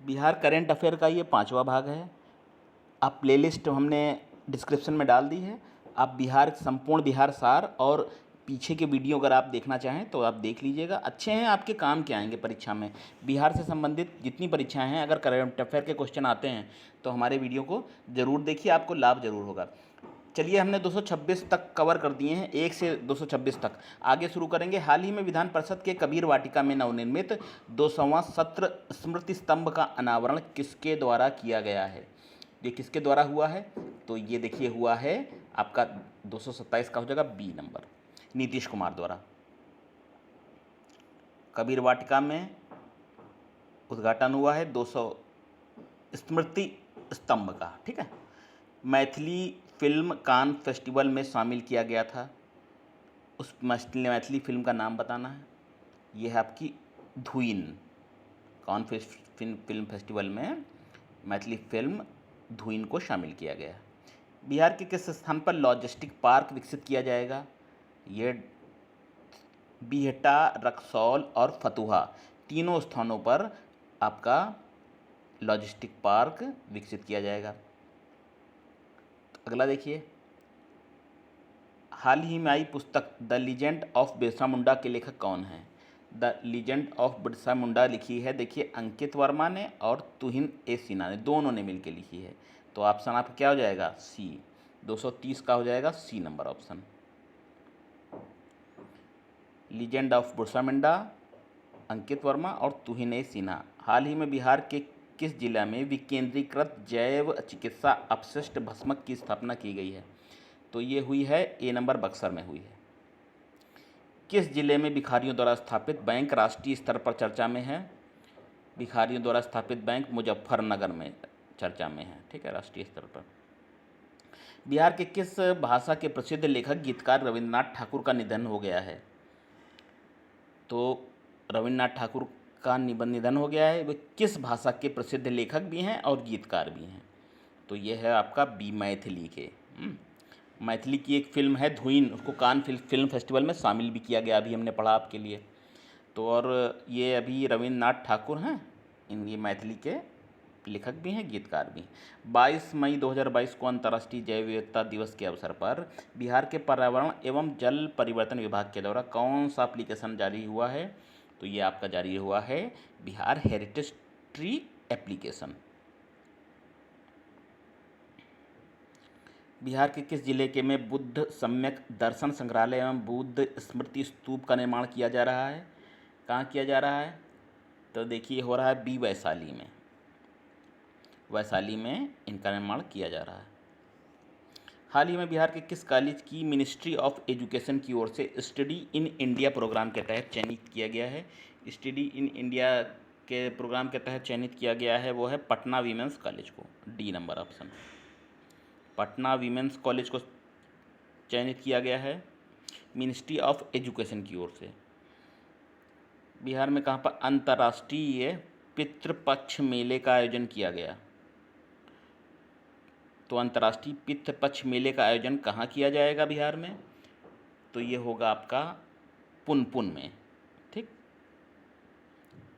Bihar current affair का ये 5वां भाग है। आप प्लेलिस्ट हमने डिस्क्रिप्शन में डाल दी है। आप बिहार संपूर्ण बिहार सार और पीछे के वीडियो अगर आप देखना चाहें तो आप देख लीजिएगा, अच्छे हैं, आपके काम के आएंगे परीक्षा में। बिहार से संबंधित जितनी परीक्षाएं हैं, अगर करंट अफेयर के क्वेश्चन आते हैं तो हमारे वीडियो को ज़रूर देखिए, आपको लाभ ज़रूर होगा। चलिए, हमने 226 तक कवर कर दिए हैं, 1 से 226 तक। आगे शुरू करेंगे। हाल ही में विधान परिषद के कबीर वाटिका में नवनिर्मित 200वां सत्र स्मृति स्तंभ का अनावरण किसके द्वारा किया गया है? ये किसके द्वारा हुआ है? तो ये देखिए हुआ है आपका 227 का हो जाएगा बी नंबर, नीतीश कुमार द्वारा। कबीर वाटिका में उद्घाटन हुआ है 200 स्मृति स्तंभ का, ठीक है। मैथिली फिल्म कान फेस्टिवल में शामिल किया गया था, उस मैथिली फिल्म का नाम बताना है। ये है आपकी धुइन। कान फिल्म फेस्टिवल में मैथिली फिल्म धुइन को शामिल किया गया। बिहार के किस स्थान पर लॉजिस्टिक पार्क विकसित किया जाएगा? ये बिहटा, रक्सौल और फतुहा, तीनों स्थानों पर आपका लॉजिस्टिक पार्क विकसित किया जाएगा। तो अगला देखिए, हाल ही में आई पुस्तक द लीजेंड ऑफ बिरसा मुंडा के लेखक कौन हैं? द लीजेंड ऑफ बिरसा मुंडा लिखी है, देखिए, अंकित वर्मा ने और तुहिन ए सिन्हा ने, दोनों ने मिलकर लिखी है। तो ऑप्शन आपका क्या हो जाएगा? सी। 230 का हो जाएगा C number option. Legend of Birsa Munda, Ankit Verma और तुहिन ए सिन्हा। हाल ही में बिहार के किस जिला में विकेंद्रीकृत जैव चिकित्सा अपशिष्ट भस्मक की स्थापना की गई है? तो ये हुई है ए नंबर, बक्सर में हुई है। किस जिले में भिखारियों द्वारा स्थापित बैंक राष्ट्रीय स्तर पर चर्चा में है? भिखारियों द्वारा स्थापित बैंक मुजफ्फरनगर में चर्चा में है, ठीक है, राष्ट्रीय स्तर पर। बिहार के किस भाषा के प्रसिद्ध लेखक गीतकार रविंद्रनाथ ठाकुर का निधन हो गया है? तो रविंद्रनाथ ठाकुर का निधन हो गया है। वे किस भाषा के प्रसिद्ध लेखक भी हैं और गीतकार भी हैं? तो ये है आपका बी, मैथिली के। मैथिली की एक फिल्म है धुइन, उसको कान फिल्म फेस्टिवल में शामिल भी किया गया, अभी हमने पढ़ा आपके लिए। तो और ये अभी रविंद्रनाथ ठाकुर हैं, ये मैथिली के लेखक भी हैं, गीतकार भी हैं। 22 मई 2022 को अंतर्राष्ट्रीय जैव विविधता दिवस के अवसर पर बिहार के पर्यावरण एवं जल परिवर्तन विभाग के द्वारा कौन सा एप्लीकेशन जारी हुआ है? तो ये आपका जारी हुआ है Bihar heritage tree application. Bihar के किस जिले के में बुद्ध सम्यक दर्शन संग्रहालय एवं बुद्ध स्मृति स्तूप का निर्माण किया जा रहा है? कहाँ किया जा रहा है? तो देखिए हो रहा है बी, वैशाली में। वैशाली में इनका निर्माण किया जा रहा है। हाल ही में बिहार के किस कॉलेज की मिनिस्ट्री ऑफ एजुकेशन की ओर से स्टडी इन इंडिया प्रोग्राम के तहत चयनित किया गया है? स्टडी इन इंडिया के प्रोग्राम के तहत चयनित किया गया है वो है पटना वीमेंस कॉलेज को, D number option. Patna women's college को चयनित किया गया है मिनिस्ट्री ऑफ एजुकेशन की ओर से। बिहार में कहाँ पर अंतर्राष्ट्रीय पितृपक्ष मेले का आयोजन किया गया? तो अंतर्राष्ट्रीय पितृपक्ष मेले का आयोजन कहाँ किया जाएगा बिहार में? तो ये होगा आपका पुनपुन में, ठीक।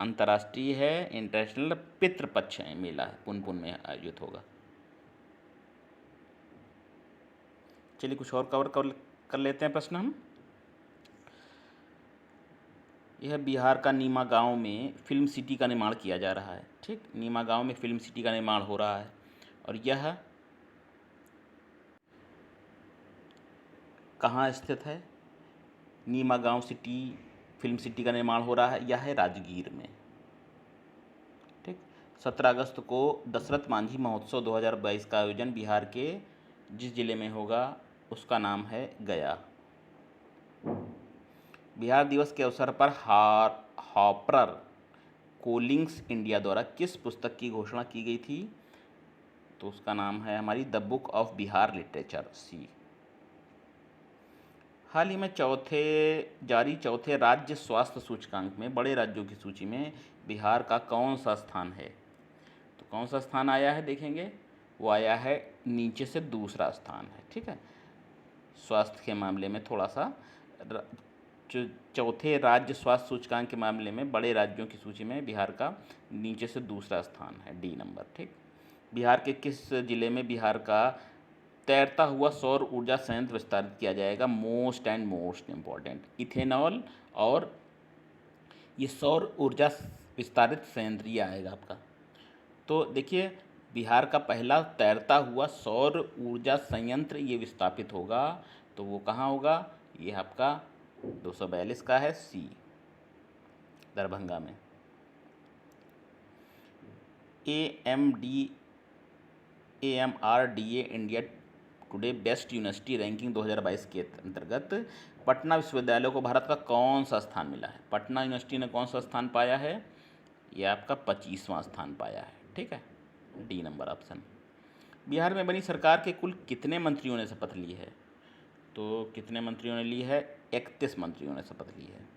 अंतर्राष्ट्रीय है, इंटरनेशनल पितृपक्ष मेला है, पुनपुन में आयोजित होगा। चलिए कुछ और कवर कर लेते हैं प्रश्न हम। यह बिहार का नीमा गांव में फिल्म सिटी का निर्माण किया जा रहा है, ठीक। नीमा गांव में फिल्म सिटी का निर्माण हो रहा है और यह कहाँ स्थित है? नीमा गांव सिटी फिल्म सिटी का निर्माण हो रहा है, यह है राजगीर में, ठीक। 17 अगस्त को दशरथ मांझी महोत्सव 2022 का आयोजन बिहार के जिस जिले में होगा उसका नाम है गया। बिहार दिवस के अवसर पर हार्पर कोलिंग्स इंडिया द्वारा किस पुस्तक की घोषणा की गई थी? तो उसका नाम है हमारी the book of Bihar literature, C. हाल ही में जारी चौथे राज्य स्वास्थ्य सूचकांक में बड़े राज्यों की सूची में बिहार का कौन सा स्थान है? तो कौन सा स्थान आया है देखेंगे, वो आया है नीचे से दूसरा स्थान है, ठीक है। स्वास्थ्य के मामले में थोड़ा सा चौथे राज्य स्वास्थ्य सूचकांक के मामले में बड़े राज्यों की सूची में बिहार का नीचे से दूसरा स्थान है, डी नंबर। ठीक। बिहार के किस जिले में बिहार का तैरता हुआ सौर ऊर्जा संयंत्र विस्तारित किया जाएगा? Most and most important, ethanol और ये सौर ऊर्जा विस्तारित संयंत्र ये आएगा आपका। तो देखिए, बिहार का पहला तैरता हुआ सौर ऊर्जा संयंत्र ये विस्थापित होगा, तो वो कहाँ होगा? ये आपका 242 का है, सी, दरभंगा में। AMRDA India today best university ranking 2022 के अंतर्गत पटना विश्वविद्यालय को भारत का कौन सा स्थान मिला है? पटना यूनिवर्सिटी ने कौन सा स्थान पाया है? ये आपका 25वां स्थान पाया है। ठीक है, डी नंबर ऑप्शन। बिहार में बनी सरकार के कुल कितने मंत्रियों ने शपथ ली है? तो कितने मंत्रियों ने ली है? 31 मंत्रियों ने शपथ ली है।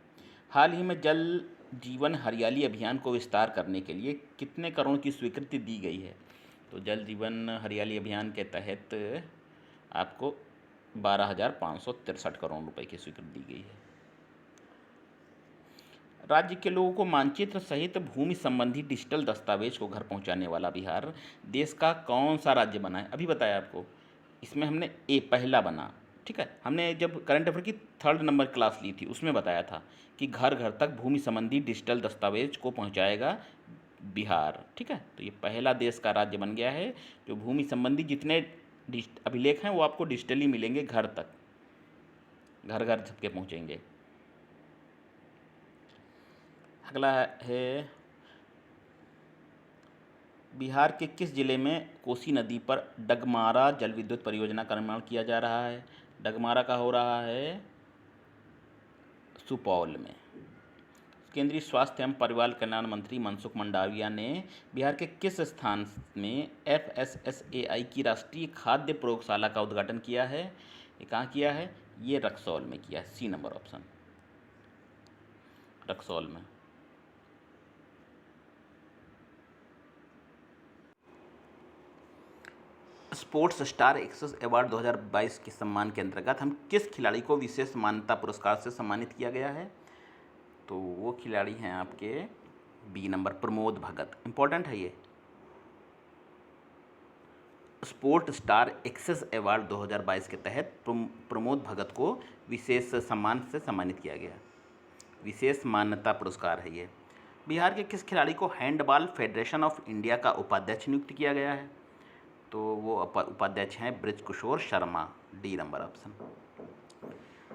हाल ही में जल जीवन हरियाली अभियान को विस्तार करने के लिए कितने करोड़ की स्वीकृति दी गई है? तो जल जीवन हरियाली अभियान के तहत आपको 12,563 करोड़ रुपए की स्वीकृति दी गई है। राज्य के लोगों को मानचित्र सहित भूमि संबंधी डिजिटल दस्तावेज को घर पहुंचाने वाला बिहार देश का कौन सा राज्य बना है? अभी बताया आपको, इसमें हमने पहला बना। ठीक है, हमने जब करंट अफेयर की 3rd नंबर क्लास ली थी उसमें बताया था कि घर घर तक भूमि संबंधी डिजिटल दस्तावेज को पहुंचाएगा बिहार। ठीक है, तो ये पहला देश का राज्य बन गया है जो भूमि संबंधी जितने अभिलेख हैं वो आपको डिजिटली मिलेंगे, घर तक, घर घर सबके पहुंचेंगे। अगला है, बिहार के किस जिले में कोसी नदी पर डगमारा जल विद्युत परियोजना का निर्माण किया जा रहा है? डगमारा का हो रहा है सुपौल में। केंद्रीय स्वास्थ्य एवं परिवार कल्याण मंत्री मनसुख मंडाविया ने बिहार के किस स्थान में FSSAI की राष्ट्रीय खाद्य प्रयोगशाला का उद्घाटन किया है? ये कहाँ किया है? ये रक्सौल में किया है, सी नंबर ऑप्शन, रक्सौल में। स्पोर्ट्स स्टार एक्सेस अवार्ड 2022 के सम्मान के अंतर्गत हम किस खिलाड़ी को विशेष मान्यता पुरस्कार से सम्मानित किया गया है? तो वो खिलाड़ी हैं आपके B number, Pramod Bhagat. Important है ये। स्पोर्ट स्टार एक्सेस अवार्ड 2022 के तहत प्रमोद भगत को विशेष सम्मान से सम्मानित किया गया, विशेष मान्यता पुरस्कार है ये। बिहार के किस खिलाड़ी को हैंडबॉल फेडरेशन ऑफ इंडिया का उपाध्यक्ष नियुक्त किया गया है? तो वो उपाध्यक्ष हैं Brijkishore Sharma, D number option.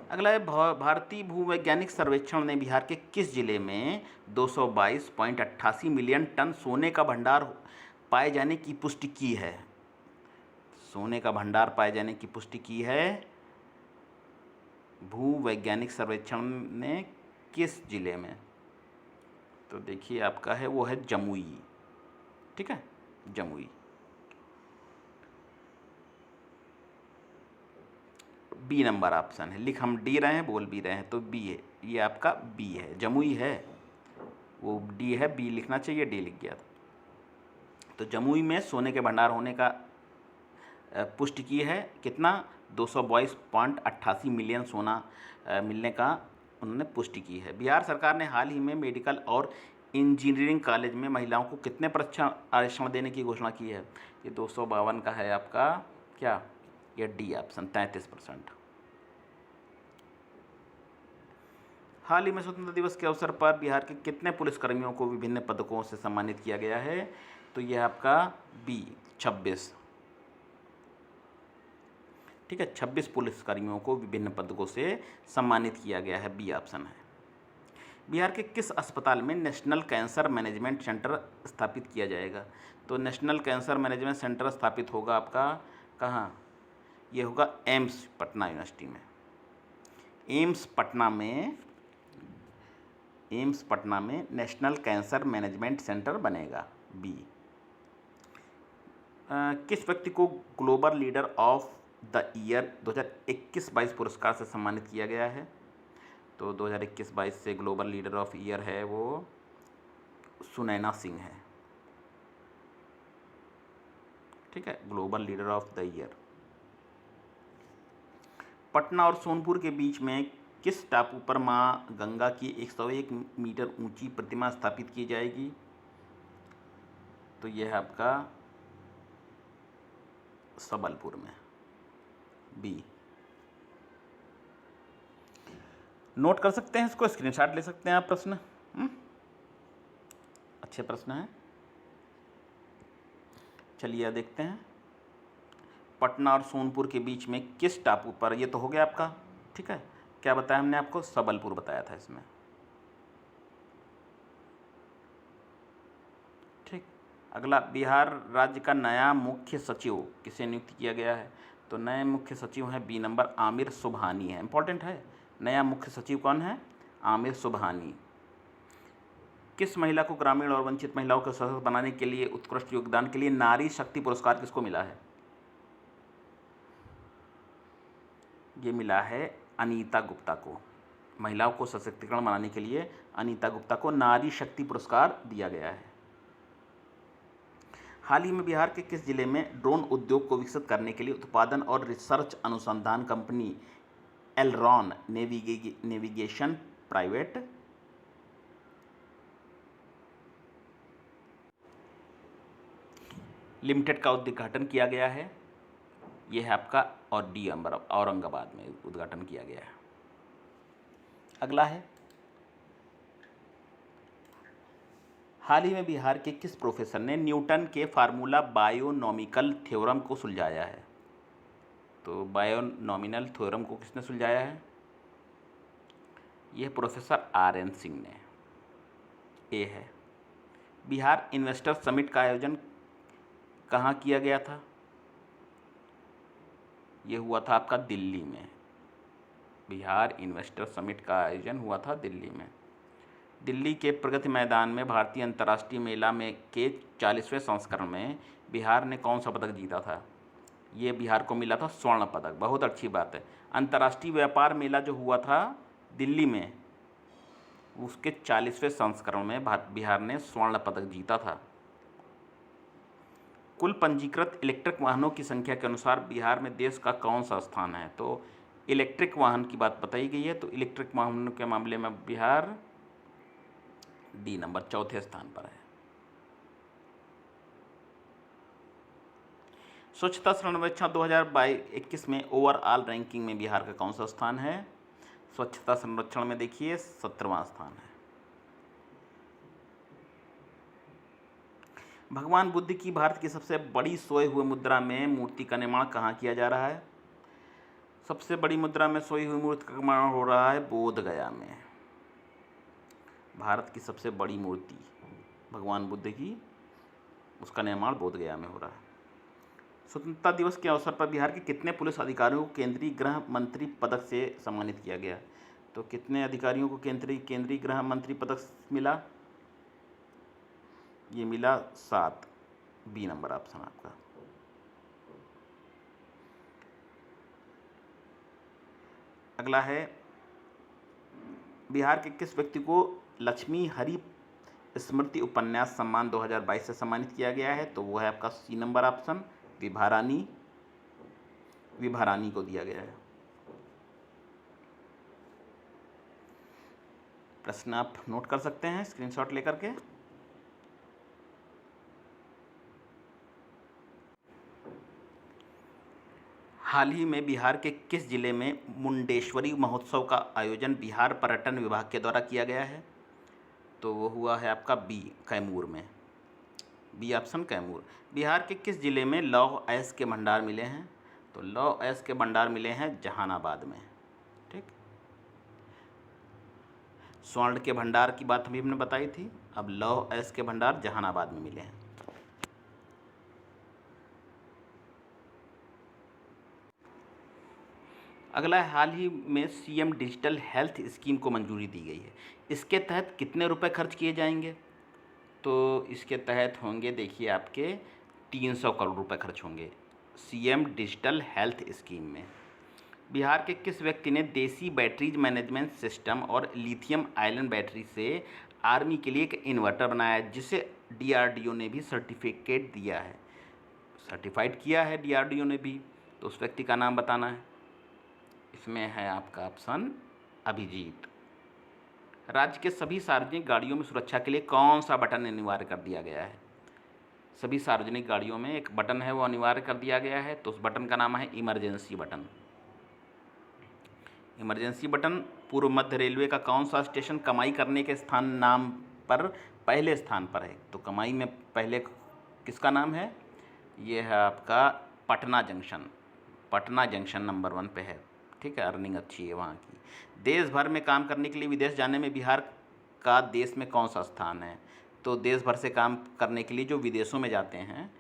अगला है, भारतीय भूवैज्ञानिक सर्वेक्षण ने बिहार के किस जिले में 222.88 मिलियन टन सोने का भंडार पाए जाने की पुष्टि की है? सोने का भंडार पाए जाने की पुष्टि की है भूवैज्ञानिक सर्वेक्षण ने किस जिले में? तो देखिए आपका है वो है जमुई। ठीक है, जमुई। बी नंबर ऑप्शन है, लिख हम डी रहे हैं, बोल भी रहे हैं, तो बी है, ये आपका बी है, जमुई है, वो डी है, बी लिखना चाहिए, डी लिख गया। तो जमुई में सोने के भंडार होने का पुष्टि की है, कितना? 222.88 मिलियन सोना मिलने का उन्होंने पुष्टि की है। बिहार सरकार ने हाल ही में मेडिकल और इंजीनियरिंग कॉलेज में महिलाओं को कितने प्रतिशत आरक्षण देने की घोषणा की है? ये 252 का है आपका, क्या? ये डी ऑप्शन, 33%। हाल ही में स्वतंत्रता दिवस के अवसर पर बिहार के कितने पुलिसकर्मियों को विभिन्न पदकों से सम्मानित किया गया है? तो यह आपका बी, 26। ठीक है, 26 पुलिसकर्मियों को विभिन्न पदकों से सम्मानित किया गया है, बी ऑप्शन है। बिहार के किस अस्पताल में नेशनल कैंसर मैनेजमेंट सेंटर स्थापित किया जाएगा? तो नेशनल कैंसर मैनेजमेंट सेंटर स्थापित होगा आपका कहाँ? ये होगा एम्स पटना यूनिवर्सिटी में। एम्स पटना में नेशनल कैंसर मैनेजमेंट सेंटर बनेगा, बी। किस व्यक्ति को global leader of the year 2021-22 पुरस्कार से सम्मानित किया गया है? तो 2021-22 से ग्लोबल लीडर ऑफ ईयर है वो सुनैना सिंह है। ठीक है, global leader of the year. Patna और सोनपुर के बीच में किस टापू पर माँ गंगा की 101 मीटर ऊंची प्रतिमा स्थापित की जाएगी? तो यह है आपका सबलपुर में, बी। नोट कर सकते हैं इसको, स्क्रीनशॉट ले सकते हैं आप प्रश्न। अच्छे प्रश्न हैं। चलिए यह देखते हैं, पटना और सोनपुर के बीच में किस टापू पर, ये तो हो गया आपका, ठीक है। क्या बताया हमने आपको? सबलपुर बताया था इसमें, ठीक। अगला, बिहार राज्य का नया मुख्य सचिव किसे नियुक्त किया गया है? तो नए मुख्य सचिव हैं बी नंबर, आमिर सुबहानी है। इंपॉर्टेंट है, नया मुख्य सचिव कौन है? आमिर सुबहानी। किस महिला को ग्रामीण और वंचित महिलाओं को सशक्त बनाने के लिए उत्कृष्ट योगदान के लिए नारी शक्ति पुरस्कार किसको मिला है? ये मिला है अनीता गुप्ता को। महिलाओं को सशक्तिकरण बनाने के लिए अनीता गुप्ता को नारी शक्ति पुरस्कार दिया गया है। हाल ही में बिहार के किस जिले में ड्रोन उद्योग को विकसित करने के लिए उत्पादन और रिसर्च अनुसंधान company Elron navigation private limited का उद्घाटन किया गया है? यह है आपका और डी नंबर, औरंगाबाद में उद्घाटन किया गया है। अगला है, हाल ही में बिहार के किस प्रोफेसर ने न्यूटन के फार्मूला बायोनॉमिकल थ्योरम को सुलझाया है? तो बायोनॉमिनल थ्योरम को किसने सुलझाया है? यह प्रोफेसर RN सिंह ने। ए है। बिहार इन्वेस्टर समिट का आयोजन कहाँ किया गया था? यह हुआ था आपका दिल्ली में। बिहार इन्वेस्टर समिट का आयोजन हुआ था दिल्ली में। दिल्ली के प्रगति मैदान में भारतीय अंतर्राष्ट्रीय मेला में के 40वें संस्करण में बिहार ने कौन सा पदक जीता था? ये बिहार को मिला था स्वर्ण पदक। बहुत अच्छी बात है। अंतर्राष्ट्रीय व्यापार मेला जो हुआ था दिल्ली में, उसके 40वें संस्करण में बिहार ने स्वर्ण पदक जीता था। कुल पंजीकृत इलेक्ट्रिक वाहनों की संख्या के अनुसार बिहार में देश का कौन सा स्थान है? तो इलेक्ट्रिक वाहन की बात बताई गई है, तो इलेक्ट्रिक वाहनों के मामले में बिहार डी नंबर, चौथे स्थान पर है। स्वच्छता सर्वेक्षण 2021 में ओवरऑल रैंकिंग में बिहार का कौन सा स्थान है? स्वच्छता सर्वेक्षण में देखिए 17वां स्थान है। भगवान बुद्ध की भारत की सबसे बड़ी सोए हुए मुद्रा में मूर्ति का निर्माण कहाँ किया जा रहा है? सबसे बड़ी मुद्रा में सोई हुई मूर्ति का निर्माण हो रहा है बोध गया में। भारत की सबसे बड़ी मूर्ति भगवान बुद्ध की, उसका निर्माण बोध गया में हो रहा है। स्वतंत्रता दिवस के अवसर पर बिहार के कितने पुलिस अधिकारियों को केंद्रीय गृह मंत्री पदक से सम्मानित किया गया? तो कितने अधिकारियों को केंद्रीय गृह मंत्री पदक मिला? ये मिला 7, बी नंबर ऑप्शन आपका। अगला है, बिहार के किस व्यक्ति को लक्ष्मी हरि स्मृति उपन्यास सम्मान 2022 से सम्मानित किया गया है? तो वो है आपका सी नंबर ऑप्शन, विभा रानी को दिया गया है। प्रश्न आप नोट कर सकते हैं स्क्रीनशॉट लेकर के। हाल ही में बिहार के किस जिले में मुंडेश्वरी महोत्सव का आयोजन बिहार पर्यटन विभाग के द्वारा किया गया है? तो वो हुआ है आपका बी, कैमूर में, बी ऑप्शन कैमूर। बिहार के किस जिले में लौह अयस्क के भंडार मिले हैं? तो लौह अयस्क के भंडार मिले हैं जहानाबाद में, ठीक। स्वर्ण के भंडार की बात हमने बताई थी, अब लौह अयस्क के भंडार जहानाबाद में मिले हैं। अगला, हाल ही में CM डिजिटल हेल्थ स्कीम को मंजूरी दी गई है। इसके तहत कितने रुपए खर्च किए जाएंगे? तो इसके तहत होंगे, देखिए आपके 300 करोड़ रुपए खर्च होंगे CM डिजिटल हेल्थ स्कीम में। बिहार के किस व्यक्ति ने देसी बैटरीज मैनेजमेंट सिस्टम और लिथियम आयन बैटरी से आर्मी के लिए एक इन्वर्टर बनाया है, जिसे DRDO ने भी सर्टिफिकेट दिया है, सर्टिफाइड किया है DRDO ने भी? तो उस व्यक्ति का नाम बताना है। इसमें है आपका ऑप्शन अभिजीत। राज्य के सभी सार्वजनिक गाड़ियों में सुरक्षा के लिए कौन सा बटन अनिवार्य कर दिया गया है? सभी सार्वजनिक गाड़ियों में एक बटन है वो अनिवार्य कर दिया गया है, तो उस बटन का नाम है इमरजेंसी बटन। Emergency button. पूर्व मध्य रेलवे का कौन सा स्टेशन कमाई करने के स्थान नाम पर पहले स्थान पर है? तो कमाई में पहले किसका नाम है? ये है आपका Patna junction. Patna junction number 1 पे है। ठीक है, अर्निंग अच्छी है वहाँ की। देश भर में काम करने के लिए विदेश जाने में बिहार का देश में कौन सा स्थान है? तो देश भर से काम करने के लिए जो विदेशों में जाते हैं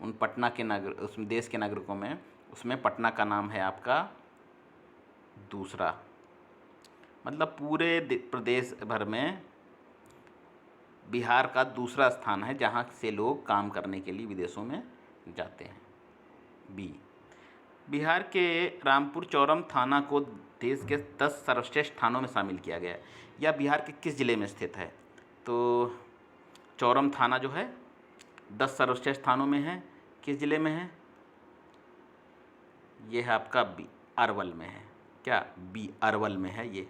उन पटना के नागरिक, उस देश के नागरिकों में, उसमें पटना का नाम है आपका दूसरा। मतलब पूरे प्रदेश भर में बिहार का दूसरा स्थान है जहाँ से लोग काम करने के लिए विदेशों में जाते हैं। बी। बिहार के रामपुर चौरम थाना को देश के 10 सर्वश्रेष्ठ थानों में शामिल किया गया है। यह बिहार के किस जिले में स्थित है? तो चौरम थाना जो है 10 सर्वश्रेष्ठ थानों में है। किस जिले में है? ये है आपका बी, अरवल में है। क्या? बी, अरवल में है ये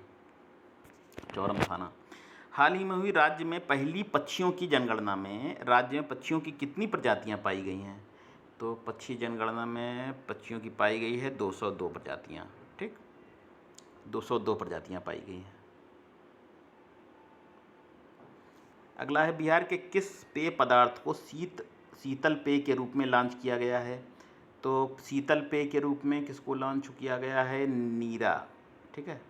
चौरम थाना। हाल ही में हुई राज्य में पहली पक्षियों की जनगणना में राज्य में पक्षियों की कितनी प्रजातियां पाई गई हैं? तो पक्षी जनगणना में पक्षियों की पाई गई है 202 प्रजातियां। ठीक, 202 प्रजातियां पाई गई हैं। अगला है, बिहार के किस पेय पदार्थ को शीतल पेय के रूप में लॉन्च किया गया है? तो शीतल पेय के रूप में किसको लॉन्च किया गया है? नीरा। ठीक है,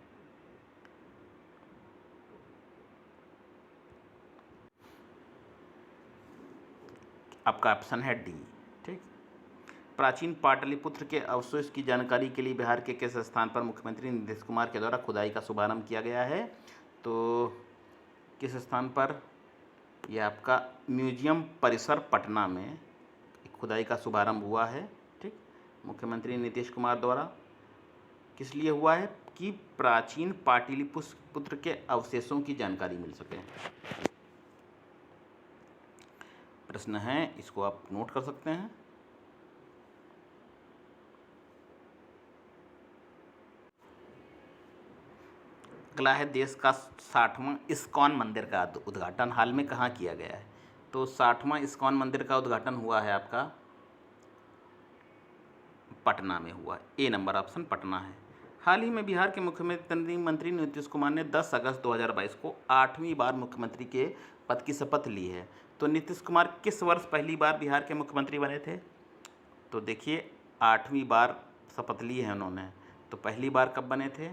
आपका ऑप्शन है डी। ठीक। प्राचीन पाटलिपुत्र के अवशेष की जानकारी के लिए बिहार के किस स्थान पर मुख्यमंत्री नीतीश कुमार के द्वारा खुदाई का शुभारंभ किया गया है? तो किस स्थान पर? यह आपका म्यूजियम परिसर पटना में खुदाई का शुभारंभ हुआ है। ठीक, मुख्यमंत्री नीतीश कुमार द्वारा। किस लिए हुआ है? कि प्राचीन पाटलिपुत्र के अवशेषों की जानकारी मिल सके। प्रश्न है, इसको आप नोट कर सकते हैं। अगला है, देश का 60वां इस्कॉन मंदिर का उद्घाटन हाल में कहाँ किया गया है? तो 60वां इस्कॉन मंदिर का उद्घाटन हुआ है आपका पटना में हुआ है। ए नंबर ऑप्शन पटना है। हाल ही में बिहार के मुख्यमंत्री नीतीश कुमार ने 10 अगस्त 2022 को 8वीं बार मुख्यमंत्री के पद की शपथ ली है। तो नीतीश कुमार किस वर्ष पहली बार बिहार के मुख्यमंत्री बने थे? तो देखिए, 8वीं बार शपथ ली है उन्होंने, तो पहली बार कब बने थे?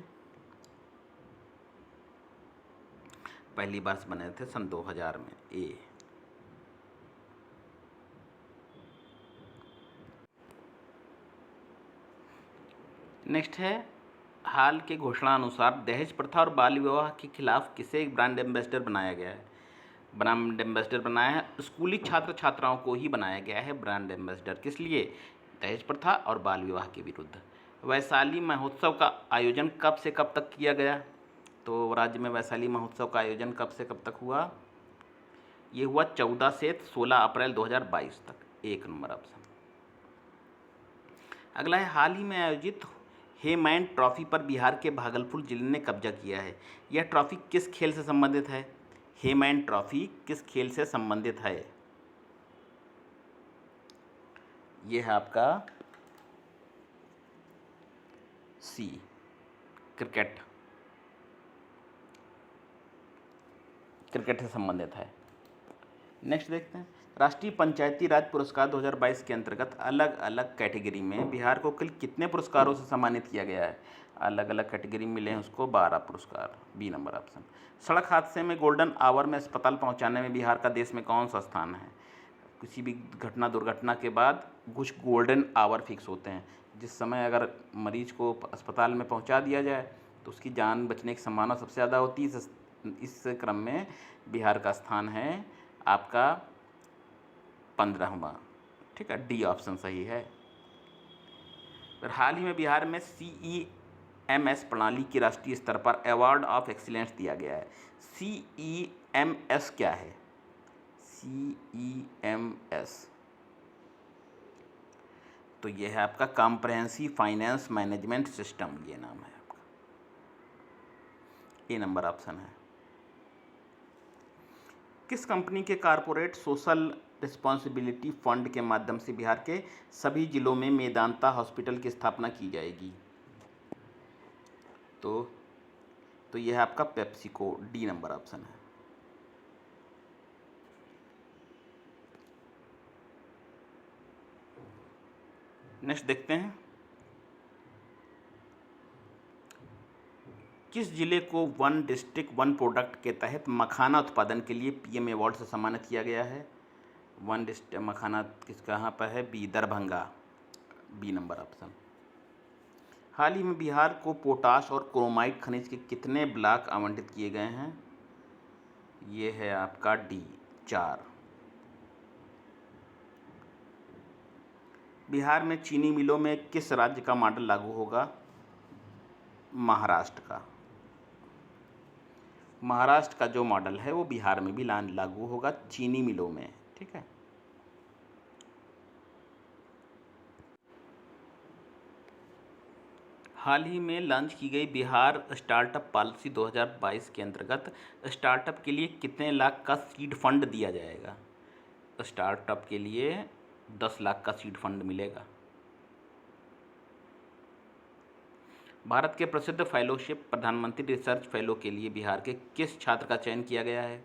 पहली बार बने थे सन 2000 में। ए। नेक्स्ट है, हाल के घोषणा अनुसार दहेज प्रथा और बाल विवाह के खिलाफ किसे ब्रांड एम्बेसडर बनाया गया है? ब्रांड एम्बेसडर बनाया है स्कूली छात्र छात्राओं को ही बनाया गया है ब्रांड एम्बेसडर। किस लिए? दहेज प्रथा और बाल विवाह के विरुद्ध। वैशाली महोत्सव का आयोजन कब से कब तक किया गया? तो राज्य में वैशाली महोत्सव का आयोजन कब से कब तक हुआ? ये हुआ 14 से 16 अप्रैल 2022 तक। एक नंबर ऑप्शन। अगला है, हाल ही में आयोजित हेमैन ट्रॉफी पर बिहार के भागलपुर जिले ने कब्जा किया है। यह ट्रॉफी किस खेल से संबंधित है? हेमैन ट्रॉफी किस खेल से संबंधित है? यह है आपका सी, क्रिकेट। क्रिकेट से संबंधित है। नेक्स्ट देखते हैं, राष्ट्रीय पंचायती राज पुरस्कार 2022 के अंतर्गत अलग अलग कैटेगरी में बिहार को कुल कितने पुरस्कारों से सम्मानित किया गया है? अलग अलग कैटेगरी मिले हैं उसको 12 पुरस्कार। B number option. सड़क हादसे में गोल्डन आवर में अस्पताल पहुंचाने में बिहार का देश में कौन सा स्थान है? किसी भी घटना दुर्घटना के बाद कुछ गोल्डन आवर फिक्स होते हैं, जिस समय अगर मरीज को अस्पताल में पहुंचा दिया जाए तो उसकी जान बचने की संभावना सबसे ज़्यादा होती है। इस क्रम में बिहार का स्थान है आपका 15वां। ठीक है, डी ऑप्शन सही है। फिर हाल ही में बिहार में CEMS प्रणाली की राष्ट्रीय स्तर पर अवार्ड ऑफ एक्सीलेंस दिया गया है। CEMS क्या है? CEMS तो यह है आपका कॉम्प्रहेंसिव फाइनेंस मैनेजमेंट सिस्टम, ये नाम है आपका। ए नंबर ऑप्शन है। किस कंपनी के कॉरपोरेट सोशल रिस्पॉन्सिबिलिटी फंड के माध्यम से बिहार के सभी जिलों में मेदांता हॉस्पिटल की स्थापना की जाएगी? तो यह है आपका पेप्सिको, डी नंबर ऑप्शन है। नेक्स्ट देखते हैं, किस जिले को वन डिस्ट्रिक्ट वन प्रोडक्ट के तहत मखाना उत्पादन के लिए पीएम अवार्ड से सम्मानित किया गया है? वन डिस्ट्रिक्ट मखाना किस कहाँ पर है? B Darbhanga, B number option. हाल ही में बिहार को पोटाश और क्रोमाइट खनिज के कितने ब्लॉक आवंटित किए गए हैं? ये है आपका डी 4। बिहार में चीनी मिलों में किस राज्य का मॉडल लागू होगा? महाराष्ट्र का। महाराष्ट्र का जो मॉडल है वो बिहार में भी लागू होगा चीनी मिलों में, ठीक है। हाल ही में लॉन्च की गई बिहार स्टार्टअप पॉलिसी 2022 के अंतर्गत स्टार्टअप के लिए कितने लाख का सीड फंड दिया जाएगा? स्टार्टअप के लिए 10 लाख का सीड फंड मिलेगा। भारत के प्रसिद्ध फेलोशिप प्रधानमंत्री रिसर्च फेलो के लिए बिहार के किस छात्र का चयन किया गया है?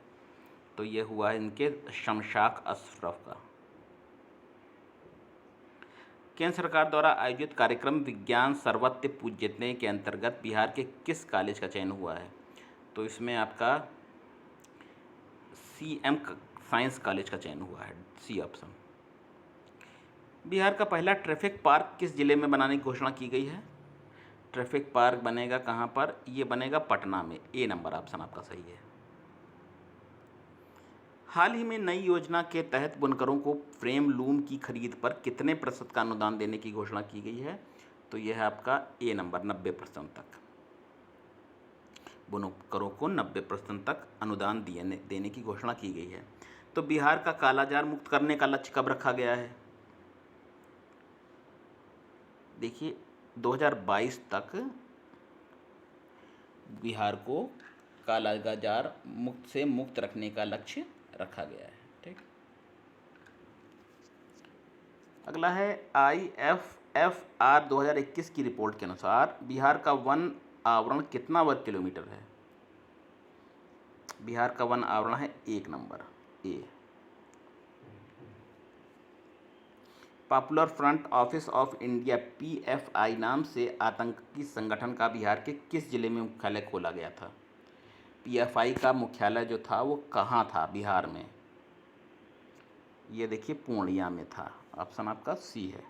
तो ये हुआ है इनके शमशाक अशरफ का। केंद्र सरकार द्वारा आयोजित कार्यक्रम विज्ञान सर्वत्र पूज्यते के अंतर्गत बिहार के किस कॉलेज का चयन हुआ है? तो इसमें आपका CM साइंस कॉलेज का चयन हुआ है, सी ऑप्शन। बिहार का पहला ट्रैफिक पार्क किस जिले में बनाने की घोषणा की गई है? ट्रैफिक पार्क बनेगा कहाँ पर? ये बनेगा पटना में, ए नंबर ऑप्शन आपका सही है। हाल ही में नई योजना के तहत बुनकरों को फ्रेम लूम की खरीद पर कितने प्रतिशत का अनुदान देने की घोषणा की गई है? तो यह है आपका ए नंबर, 90% तक। बुनकरों को 90% तक अनुदान देने की घोषणा की गई है। तो बिहार का कालाजार मुक्त करने का लक्ष्य कब रखा गया है? देखिए 2022 तक बिहार को कालाजार मुक्त रखने का लक्ष्य रखा गया है, ठीक। अगला है IFFR 2021 की रिपोर्ट के अनुसार बिहार का वन आवरण कितना वर्ग किलोमीटर है? बिहार का वन आवरण है 1 number, A. Popular front office of India PFI नाम से आतंकी संगठन का बिहार के किस जिले में मुख्यालय खोला गया था? PFI का मुख्यालय जो था वो कहाँ था बिहार में? ये देखिए पूर्णिया में था, ऑप्शन आपका सी है।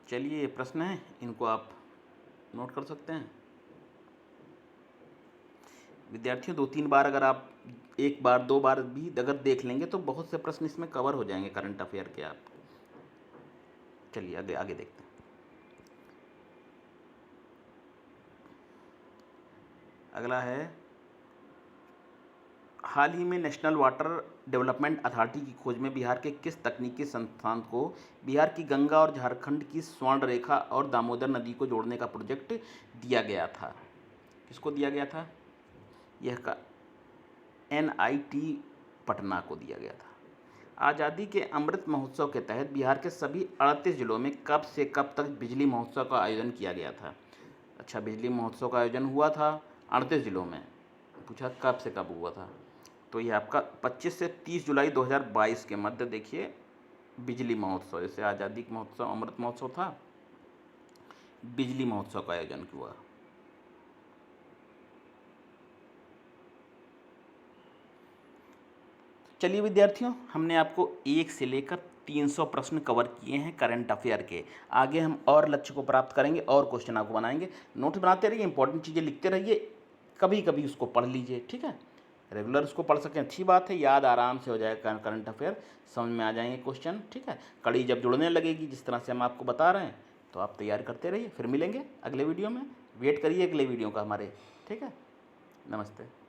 चलिए ये प्रश्न है, इनको आप नोट कर सकते हैं। विद्यार्थियों 2-3 बार अगर आप 1 बार 2 बार भी अगर देख लेंगे तो बहुत से प्रश्न इसमें कवर हो जाएंगे करंट अफेयर के आप। चलिए आगे देखते हैं। अगला है, हाल ही में नेशनल वाटर डेवलपमेंट अथॉरिटी की खोज में बिहार के किस तकनीकी संस्थान को बिहार की गंगा और झारखंड की स्वर्ण रेखा और दामोदर नदी को जोड़ने का प्रोजेक्ट दिया गया था? किसको दिया गया था? यह का NIT पटना को दिया गया था। आज़ादी के अमृत महोत्सव के तहत बिहार के सभी 38 जिलों में कब से कब तक बिजली महोत्सव का आयोजन किया गया था? अच्छा, बिजली महोत्सव का आयोजन हुआ था 38 जिलों में। पूछा कब से कब हुआ था? तो ये आपका 25 से 30 जुलाई 2022 के मध्य देखिए बिजली महोत्सव, जैसे आज़ादी का महोत्सव अमृत महोत्सव था, बिजली महोत्सव का आयोजन हुआ। चलिए विद्यार्थियों, हमने आपको 1 से लेकर 300 प्रश्न कवर किए हैं करंट अफेयर के। आगे हम और लक्ष्य को प्राप्त करेंगे और क्वेश्चन आपको बनाएंगे। नोट्स बनाते रहिए, इंपॉर्टेंट चीज़ें लिखते रहिए, कभी कभी उसको पढ़ लीजिए, ठीक है। रेगुलर उसको पढ़ सकें अच्छी बात है, याद आराम से हो जाएगा, करंट अफेयर समझ में आ जाएंगे क्वेश्चन, ठीक है। कड़ी जब जुड़ने लगेगी जिस तरह से हम आपको बता रहे हैं तो आप तैयार करते रहिए। फिर मिलेंगे अगले वीडियो में, वेट करिए अगले वीडियो का हमारे, ठीक है। नमस्ते।